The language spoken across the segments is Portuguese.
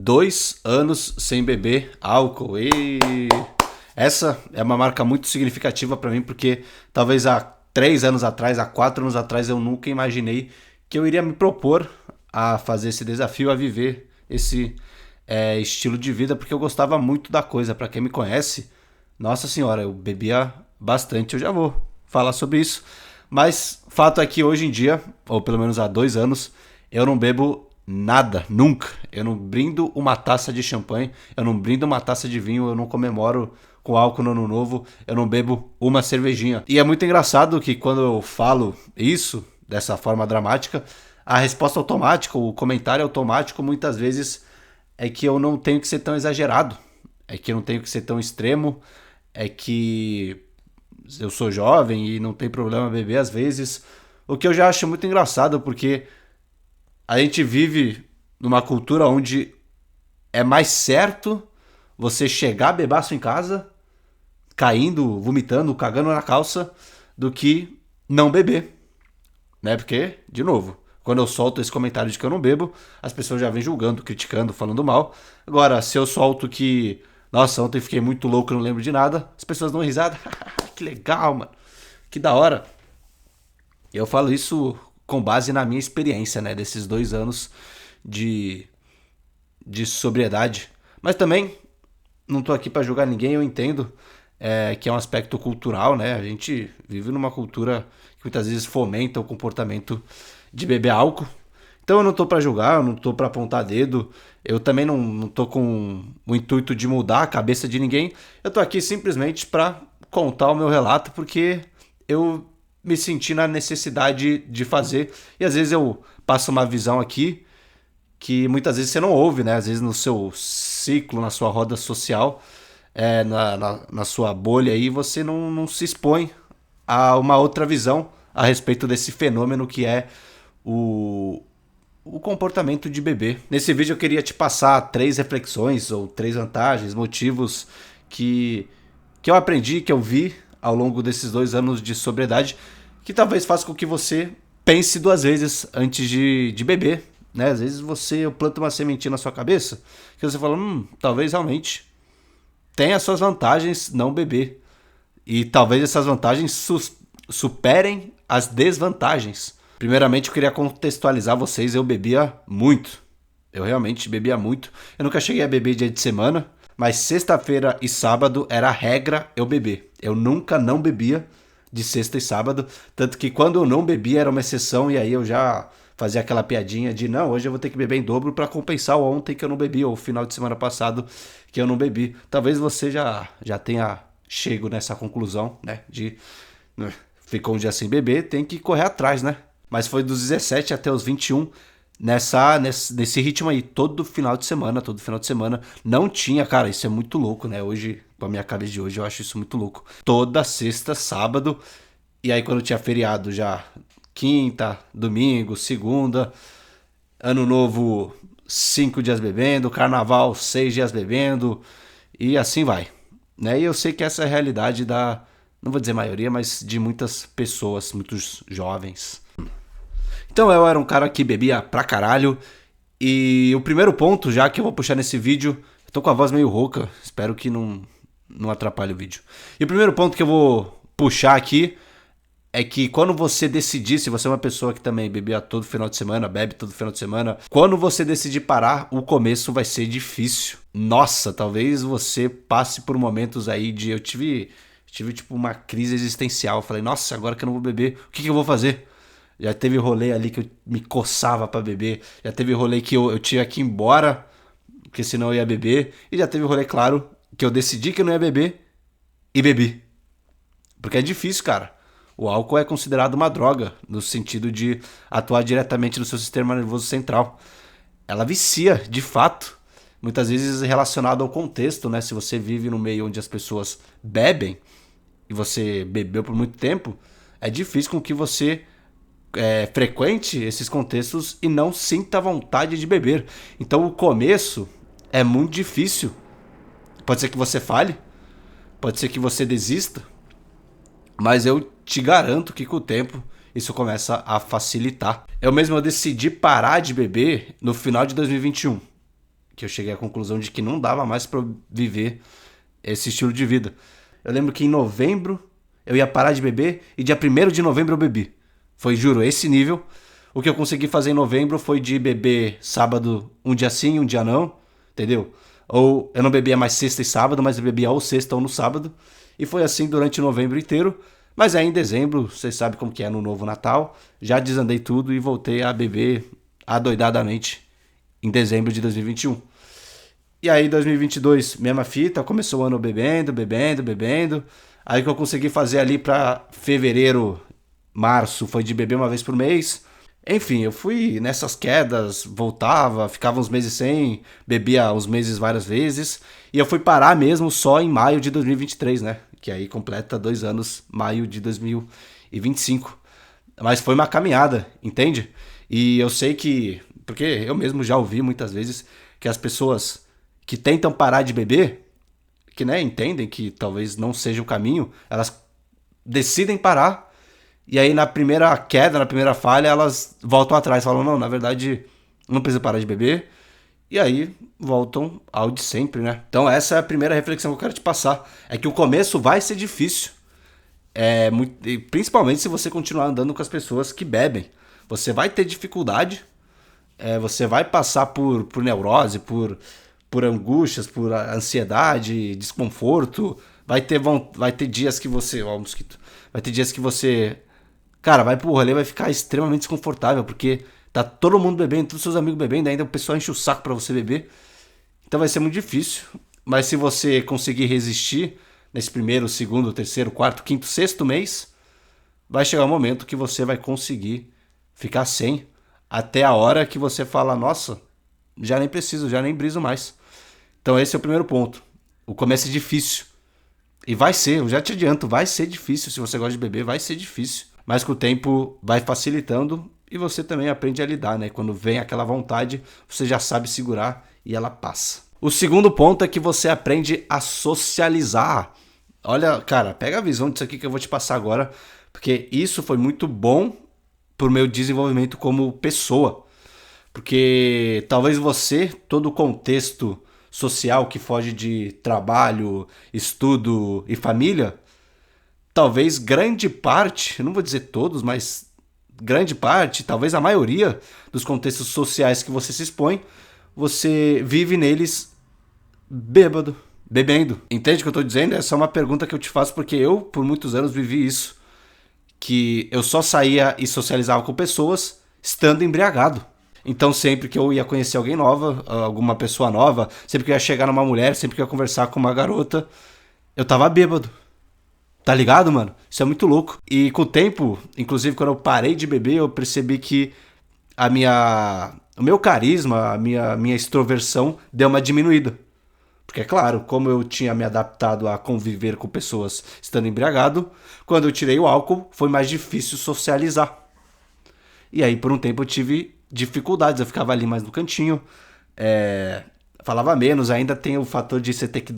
2 anos sem beber álcool. E essa é uma marca muito significativa para mim, porque talvez há 3 anos atrás, há 4 anos atrás, eu nunca imaginei que eu iria me propor a fazer esse desafio, a viver esse estilo de vida, porque eu gostava muito da coisa. Para quem me conhece, nossa senhora, eu bebia bastante. Eu já vou falar sobre isso. Mas fato é que hoje em dia, ou pelo menos há 2 anos, eu não bebo nada, nunca. Eu não brindo uma taça de champanhe, eu não brindo uma taça de vinho, eu não comemoro com álcool no ano novo, eu não bebo uma cervejinha. E é muito engraçado que quando eu falo isso, dessa forma dramática, a resposta automática, o comentário automático muitas vezes é que eu não tenho que ser tão exagerado, é que eu não tenho que ser tão extremo, é que eu sou jovem e não tem problema beber às vezes. O que eu já acho muito engraçado, porque a gente vive numa cultura onde é mais certo você chegar bebaço em casa, caindo, vomitando, cagando na calça, do que não beber, né? Porque, de novo, quando eu solto esse comentário de que eu não bebo, as pessoas já vêm julgando, criticando, falando mal. Agora, se eu solto que, nossa, ontem fiquei muito louco, não lembro de nada, as pessoas dão risada. Que legal, mano. Que da hora. Eu falo isso com base na minha experiência, né? Desses 2 anos de, de sobriedade. Mas também não tô aqui pra julgar ninguém, eu entendo que é um aspecto cultural, né? A gente vive numa cultura que muitas vezes fomenta o comportamento de beber álcool. Então eu não tô pra julgar, eu não tô pra apontar dedo, eu também não tô com o intuito de mudar a cabeça de ninguém. Eu tô aqui simplesmente pra contar o meu relato, porque eu me senti na necessidade de fazer. E às vezes eu passo uma visão aqui que muitas vezes você não ouve, né? Às vezes no seu ciclo, na sua roda social, na sua bolha aí, você não se expõe a uma outra visão a respeito desse fenômeno que é o, o comportamento de bebê. Nesse vídeo eu queria te passar 3 reflexões ou 3 vantagens, motivos que, que eu aprendi, que eu vi ao longo desses 2 anos de sobriedade, que talvez faça com que você pense 2 vezes antes de beber. Né? Às vezes você planta uma sementinha na sua cabeça que você fala, talvez realmente tenha suas vantagens não beber. E talvez essas vantagens superem as desvantagens. Primeiramente, eu queria contextualizar vocês. Eu bebia muito. Eu realmente bebia muito. Eu nunca cheguei a beber dia de semana, mas sexta-feira e sábado era a regra eu beber. Eu nunca não bebia de sexta e sábado. Tanto que quando eu não bebia era uma exceção, e aí eu já fazia aquela piadinha de não, hoje eu vou ter que beber em dobro para compensar o ontem que eu não bebi, ou o final de semana passado que eu não bebi. Talvez você já tenha chego nessa conclusão, né? Ficou um dia sem beber, tem que correr atrás, né? Mas foi dos 17 até os 21, nesse ritmo aí, todo final de semana. Não tinha, cara, isso é muito louco, né? Hoje, com a minha cabeça de hoje, eu acho isso muito louco. Toda sexta, sábado, e aí quando tinha feriado já, quinta, domingo, segunda, ano novo, 5 dias bebendo, carnaval, 6 dias bebendo, e assim vai. Né? E eu sei que essa é a realidade não vou dizer maioria, mas de muitas pessoas, muitos jovens. Então eu era um cara que bebia pra caralho. E o primeiro ponto, já que eu vou puxar nesse vídeo, eu tô com a voz meio rouca, espero que não atrapalhe o vídeo. E o primeiro ponto que eu vou puxar aqui é que quando você decidir, se você é uma pessoa que também bebia todo final de semana, bebe todo final de semana, quando você decidir parar, o começo vai ser difícil. Nossa, talvez você passe por momentos aí de... Eu tive tipo uma crise existencial. Eu falei, nossa, agora que eu não vou beber, o que eu vou fazer? Já teve rolê ali que eu me coçava pra beber. Já teve rolê que eu tinha que ir embora, porque senão eu ia beber. E já teve rolê, claro, que eu decidi que eu não ia beber e bebi. Porque é difícil, cara. O álcool é considerado uma droga, no sentido de atuar diretamente no seu sistema nervoso central. Ela vicia, de fato. Muitas vezes relacionado ao contexto, né? Se você vive num meio onde as pessoas bebem, e você bebeu por muito tempo, é difícil com que você frequente esses contextos e não sinta vontade de beber. Então o começo é muito difícil. Pode ser que você falhe, pode ser que você desista, mas eu te garanto que com o tempo isso começa a facilitar. Eu decidi parar de beber no final de 2021, que eu cheguei à conclusão de que não dava mais pra eu viver esse estilo de vida. Eu lembro que em novembro eu ia parar de beber e dia 1º de novembro eu bebi. Foi, juro, esse nível. O que eu consegui fazer em novembro foi de beber sábado um dia sim, um dia não, entendeu? Ou eu não bebia mais sexta e sábado, mas eu bebia ou sexta ou no sábado. E foi assim durante novembro inteiro. Mas aí em dezembro, vocês sabem como que é no novo Natal, já desandei tudo e voltei a beber adoidadamente em dezembro de 2021. E aí, 2022, mesma fita, começou o ano bebendo, bebendo, bebendo. Aí o que eu consegui fazer ali pra fevereiro, março, foi de beber uma vez por mês. Enfim, eu fui nessas quedas, voltava, ficava uns meses sem, bebia uns meses várias vezes. E eu fui parar mesmo só em maio de 2023, né? Que aí completa 2 anos, maio de 2025. Mas foi uma caminhada, entende? E eu sei que, porque eu mesmo já ouvi muitas vezes que as pessoas que tentam parar de beber, que né, entendem que talvez não seja o caminho, elas decidem parar e aí na primeira queda, na primeira falha, elas voltam atrás, falam, não, na verdade, não precisa parar de beber. E aí voltam ao de sempre, né? Então essa é a primeira reflexão que eu quero te passar. É que o começo vai ser difícil. E principalmente se você continuar andando com as pessoas que bebem. Você vai ter dificuldade, você vai passar por neurose, por angústias, por ansiedade, desconforto. Vai ter dias que você. Ó, o mosquito. Vai ter dias que você. Cara, vai pro rolê, vai ficar extremamente desconfortável, porque tá todo mundo bebendo, todos os seus amigos bebendo, ainda o pessoal enche o saco pra você beber. Então vai ser muito difícil. Mas se você conseguir resistir nesse primeiro, segundo, terceiro, quarto, quinto, sexto mês, vai chegar um momento que você vai conseguir ficar sem. Até a hora que você fala, nossa, já nem preciso, já nem briso mais. Então esse é o primeiro ponto. O começo é difícil. E vai ser, eu já te adianto, vai ser difícil. Se você gosta de beber, vai ser difícil. Mas com o tempo vai facilitando e você também aprende a lidar, né? Quando vem aquela vontade, você já sabe segurar e ela passa. O segundo ponto é que você aprende a socializar. Olha, cara, pega a visão disso aqui que eu vou te passar agora, porque isso foi muito bom pro meu desenvolvimento como pessoa. Porque talvez você, todo o contexto social que foge de trabalho, estudo e família, talvez grande parte, não vou dizer todos, mas grande parte, talvez a maioria dos contextos sociais que você se expõe, você vive neles bêbado, bebendo. Entende o que eu tô dizendo? Essa é uma pergunta que eu te faço porque eu, por muitos anos, vivi isso. Que eu só saía e socializava com pessoas estando embriagado. Então sempre que eu ia conhecer alguém nova, alguma pessoa nova, sempre que eu ia chegar numa mulher, sempre que eu ia conversar com uma garota, eu tava bêbado. Tá ligado, mano? Isso é muito louco. E com o tempo, inclusive quando eu parei de beber, eu percebi que o meu carisma, a minha extroversão deu uma diminuída. Porque, é claro, como eu tinha me adaptado a conviver com pessoas estando embriagado, quando eu tirei o álcool, foi mais difícil socializar. E aí, por um tempo, eu tive dificuldades. Eu ficava ali mais no cantinho, falava menos. Ainda tem o fator de você ter que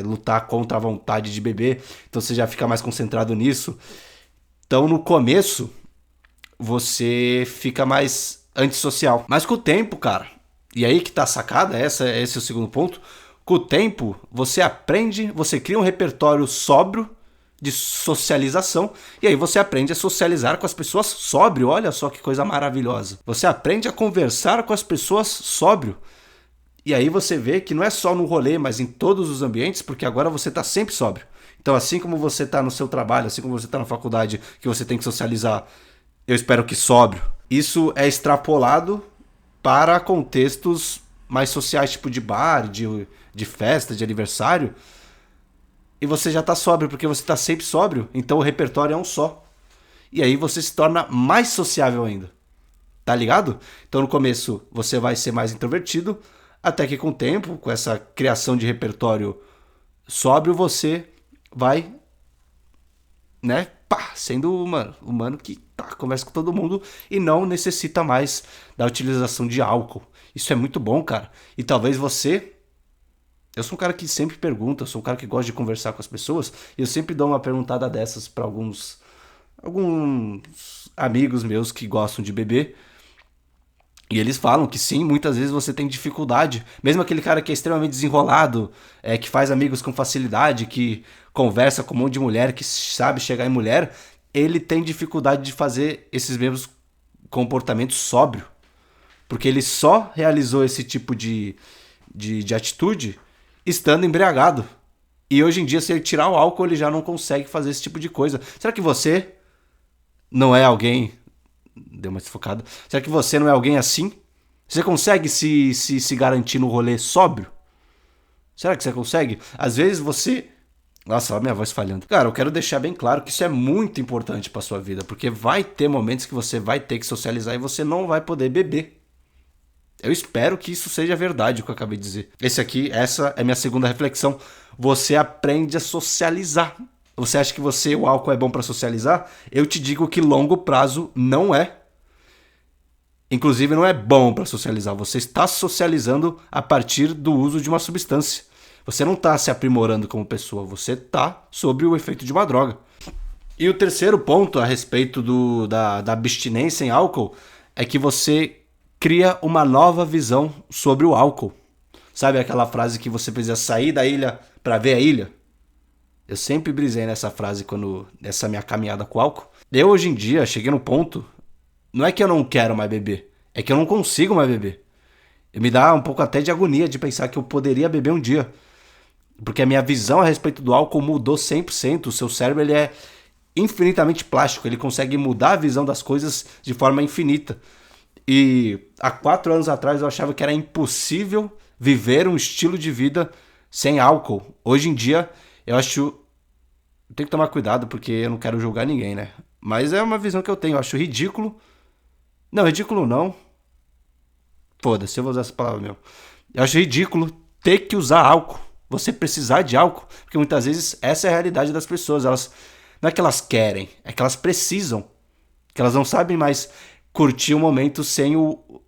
lutar contra a vontade de beber. Então, você já fica mais concentrado nisso. Então, no começo, você fica mais antissocial. Mas com o tempo, cara, e aí que tá a sacada, esse é o segundo ponto. Com o tempo, você aprende, você cria um repertório sóbrio de socialização e aí você aprende a socializar com as pessoas sóbrio. Olha só que coisa maravilhosa. Você aprende a conversar com as pessoas sóbrio. E aí você vê que não é só no rolê, mas em todos os ambientes, porque agora você tá sempre sóbrio. Então, assim como você tá no seu trabalho, assim como você tá na faculdade, que você tem que socializar, eu espero que sóbrio, isso é extrapolado para contextos mais sociais, tipo de bar, de festa, de aniversário. E você já tá sóbrio, porque você tá sempre sóbrio. Então o repertório é um só. E aí você se torna mais sociável ainda. Tá ligado? Então no começo você vai ser mais introvertido, até que com o tempo, com essa criação de repertório sóbrio, você vai, né, pá, sendo humano que conversa com todo mundo e não necessita mais da utilização de álcool. Isso é muito bom, cara. E talvez você... Eu sou um cara que sempre pergunta, eu sou um cara que gosta de conversar com as pessoas, e eu sempre dou uma perguntada dessas pra alguns amigos meus que gostam de beber. E eles falam que sim, muitas vezes você tem dificuldade. Mesmo aquele cara que é extremamente desenrolado, que faz amigos com facilidade, que conversa com um monte de mulher, que sabe chegar em mulher, ele tem dificuldade de fazer esses mesmos comportamentos sóbrio. Porque ele só realizou esse tipo de atitude estando embriagado. E hoje em dia, se ele tirar o álcool, ele já não consegue fazer esse tipo de coisa. Será que você não é alguém. Deu uma desfocada. Será que você não é alguém assim? Você consegue se garantir no rolê sóbrio? Será que você consegue? Às vezes você. Nossa, olha a minha voz falhando. Cara, eu quero deixar bem claro que isso é muito importante pra sua vida, porque vai ter momentos que você vai ter que socializar e você não vai poder beber. Eu espero que isso seja verdade o que eu acabei de dizer. Essa é minha segunda reflexão. Você aprende a socializar. Você acha que o álcool é bom pra socializar? Eu te digo que longo prazo não é. Inclusive não é bom pra socializar. Você está socializando a partir do uso de uma substância. Você não está se aprimorando como pessoa, você está sob o efeito de uma droga. E o terceiro ponto a respeito da abstinência em álcool é que você cria uma nova visão sobre o álcool. Sabe aquela frase que você precisa sair da ilha para ver a ilha? Eu sempre brisei nessa frase nessa minha caminhada com o álcool. Eu hoje em dia cheguei no ponto, não é que eu não quero mais beber, é que eu não consigo mais beber. Me dá um pouco até de agonia de pensar que eu poderia beber um dia. Porque a minha visão a respeito do álcool mudou 100%. O seu cérebro ele é infinitamente plástico. Ele consegue mudar a visão das coisas de forma infinita. E há 4 anos atrás eu achava que era impossível viver um estilo de vida sem álcool. Hoje em dia eu acho... Tem que tomar cuidado porque eu não quero julgar ninguém, né? Mas é uma visão que eu tenho. Eu acho ridículo. Não, ridículo não. Foda-se, eu vou usar essa palavra mesmo. Eu acho ridículo ter que usar álcool. Você precisar de álcool. Porque muitas vezes essa é a realidade das pessoas. Elas não é que elas querem, é que elas precisam. Que elas não sabem mais curtir o momento sem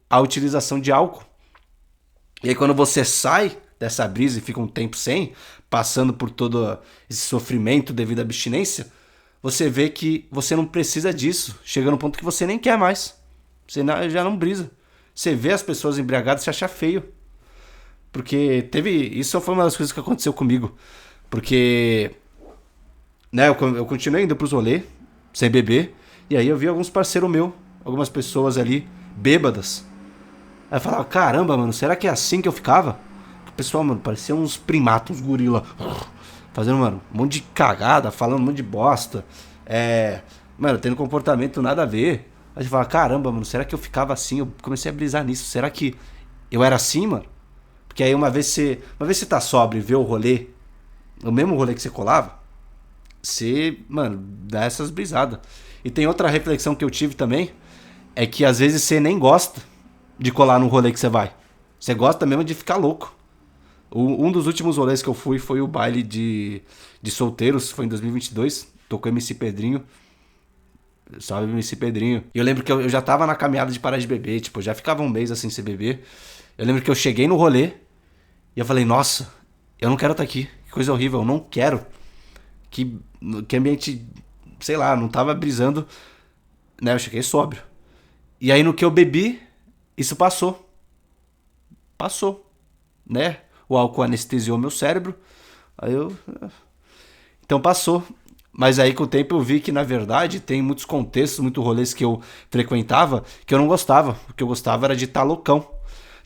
a utilização de álcool. E aí quando você sai dessa brisa e fica um tempo sem, passando por todo esse sofrimento devido à abstinência, você vê que você não precisa disso. Chega no ponto que você nem quer mais. Você já não brisa. Você vê as pessoas embriagadas e se acha feio. Porque isso foi uma das coisas que aconteceu comigo. Porque, né, eu continuei indo pros rolês, sem beber. E aí eu vi alguns parceiros meus, algumas pessoas ali, bêbadas. Aí eu falava, caramba, mano, será que é assim que eu ficava? O pessoal, mano, parecia uns primatas, uns gorila. Fazendo, mano, um monte de cagada, falando um monte de bosta. Mano, tendo comportamento nada a ver. Aí você fala, caramba, mano, será que eu ficava assim? Eu comecei a brisar nisso. Será que eu era assim, mano? Porque aí uma vez você tá sóbrio e vê o rolê, o mesmo rolê que você colava, você, mano, dá essas brisadas. E tem outra reflexão que eu tive também, é que às vezes você nem gosta de colar no rolê que você vai. Você gosta mesmo de ficar louco. Um dos últimos rolês que eu fui foi o baile de solteiros, foi em 2022, tocou MC Pedrinho. Salve MC Pedrinho. E eu lembro que eu já tava na caminhada de parar de beber, tipo, eu já ficava um mês assim sem beber. Eu lembro que eu cheguei no rolê e eu falei, nossa, eu não quero estar aqui. Que coisa horrível, eu não quero. Que ambiente, sei lá, não tava brisando. Né, eu cheguei sóbrio. E aí no que eu bebi, isso passou. Passou, né? O álcool anestesiou meu cérebro. Aí eu... Então passou. Mas aí com o tempo eu vi que na verdade tem muitos contextos, muitos rolês que eu frequentava que eu não gostava. O que eu gostava era de estar loucão.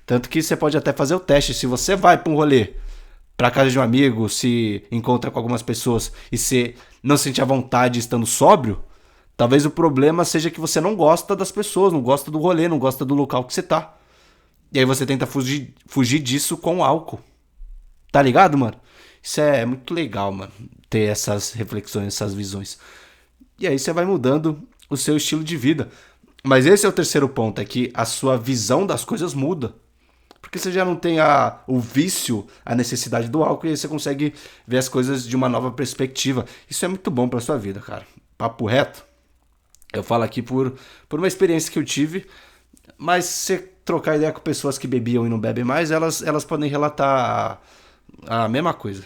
Tanto que você pode até fazer o teste. Se você vai para um rolê, para casa de um amigo, se encontra com algumas pessoas e você não sente a vontade estando sóbrio, talvez o problema seja que você não gosta das pessoas, não gosta do rolê, não gosta do local que você tá. E aí você tenta fugir disso com álcool. Tá ligado, mano? Isso é muito legal, mano. Ter essas reflexões, essas visões. E aí você vai mudando o seu estilo de vida. Mas esse é o terceiro ponto, é que a sua visão das coisas muda. Porque você já não tem o vício, a necessidade do álcool, e aí você consegue ver as coisas de uma nova perspectiva. Isso é muito bom pra sua vida, cara. Papo reto. Eu falo aqui por uma experiência que eu tive, mas se você trocar ideia com pessoas que bebiam e não bebem mais, elas podem relatar a mesma coisa.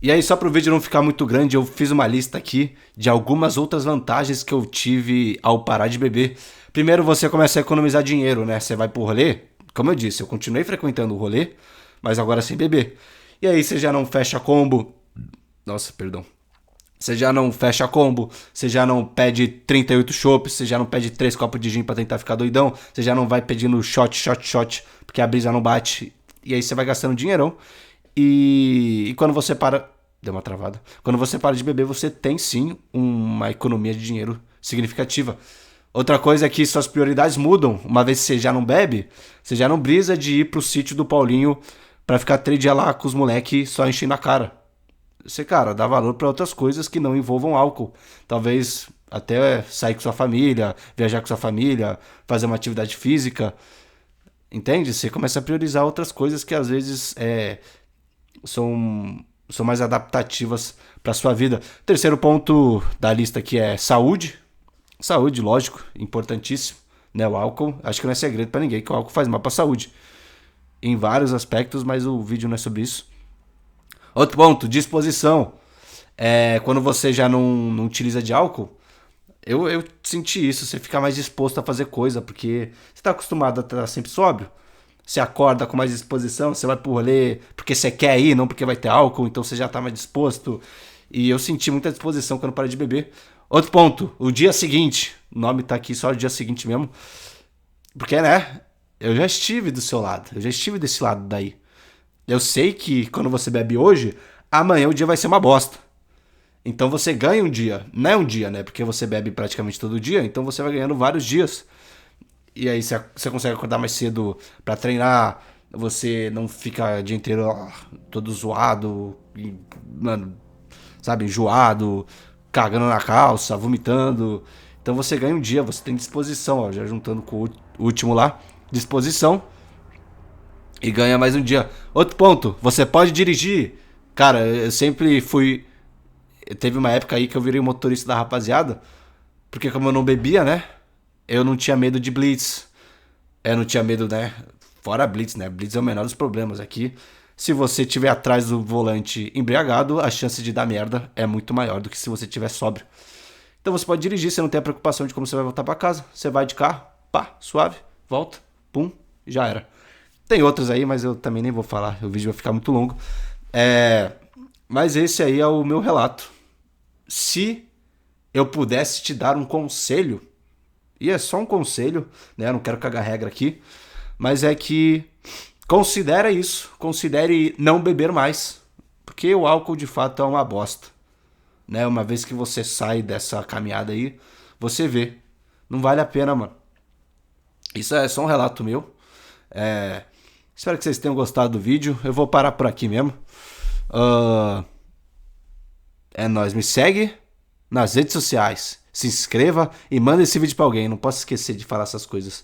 E aí, só pro vídeo não ficar muito grande, eu fiz uma lista aqui de algumas outras vantagens que eu tive ao parar de beber. Primeiro você começa a economizar dinheiro, né? Você vai pro rolê, como eu disse, eu continuei frequentando o rolê, mas agora sem beber. E aí você já não fecha combo. Nossa, perdão. Você já não fecha combo, você já não pede 38 chopps, você já não pede 3 copos de gin pra tentar ficar doidão, você já não vai pedindo shot, porque a brisa não bate. E aí você vai gastando dinheirão. E quando você para. Deu uma travada. Quando você para de beber, você tem sim uma economia de dinheiro significativa. Outra coisa é que suas prioridades mudam. Uma vez que você já não bebe, você já não brisa de ir pro sítio do Paulinho pra ficar 3 dias lá com os moleques só enchendo a cara. Você, cara, dá valor pra outras coisas que não envolvam álcool. Talvez até sair com sua família, viajar com sua família, fazer uma atividade física. Entende? Você começa a priorizar outras coisas que às vezes são mais adaptativas para sua vida. Terceiro ponto da lista aqui é saúde. Saúde, lógico, importantíssimo. Né? O álcool, acho que não é segredo para ninguém que o álcool faz mal para a saúde. Em vários aspectos, mas o vídeo não é sobre isso. Outro ponto, disposição. Quando você já não utiliza de álcool, eu senti isso. Você fica mais disposto a fazer coisa, porque você está acostumado a estar sempre sóbrio. Você acorda com mais disposição, você vai pro rolê porque você quer ir, não porque vai ter álcool, então você já tá mais disposto. E eu senti muita disposição quando parei de beber. Outro ponto, o dia seguinte. O nome tá aqui só o dia seguinte mesmo. Porque, né, eu já estive do seu lado, eu já estive desse lado daí. Eu sei que quando você bebe hoje, amanhã o dia vai ser uma bosta. Então você ganha um dia. Não é um dia, né? Porque você bebe praticamente todo dia, então você vai ganhando vários dias. E aí você consegue acordar mais cedo pra treinar, você não fica o dia inteiro todo zoado, mano, sabe, enjoado, cagando na calça, vomitando. Então você ganha um dia, você tem disposição, ó, já juntando com o último lá, disposição e ganha mais um dia. Outro ponto, você pode dirigir. Cara, eu sempre fui. Teve uma época aí que eu virei motorista da rapaziada, porque como eu não bebia, né? Eu não tinha medo de blitz. Eu não tinha medo, né? Fora blitz, né? Blitz é o menor dos problemas aqui. Se você estiver atrás do volante embriagado, a chance de dar merda é muito maior do que se você estiver sóbrio. Então você pode dirigir, você não tem a preocupação de como você vai voltar pra casa. Você vai de carro, pá, suave, volta, pum, já era. Tem outros aí, mas eu também nem vou falar. O vídeo vai ficar muito longo. Mas esse aí é o meu relato. Se eu pudesse te dar um conselho, e é só um conselho, né? Eu não quero cagar regra aqui, mas é que considere isso, considere não beber mais, porque o álcool de fato é uma bosta, né? Uma vez que você sai dessa caminhada aí, você vê, não vale a pena, mano. Isso é só um relato meu. Espero que vocês tenham gostado do vídeo. Eu vou parar por aqui mesmo. É nóis, me segue nas redes sociais. Se inscreva e manda esse vídeo pra alguém. Não posso esquecer de falar essas coisas.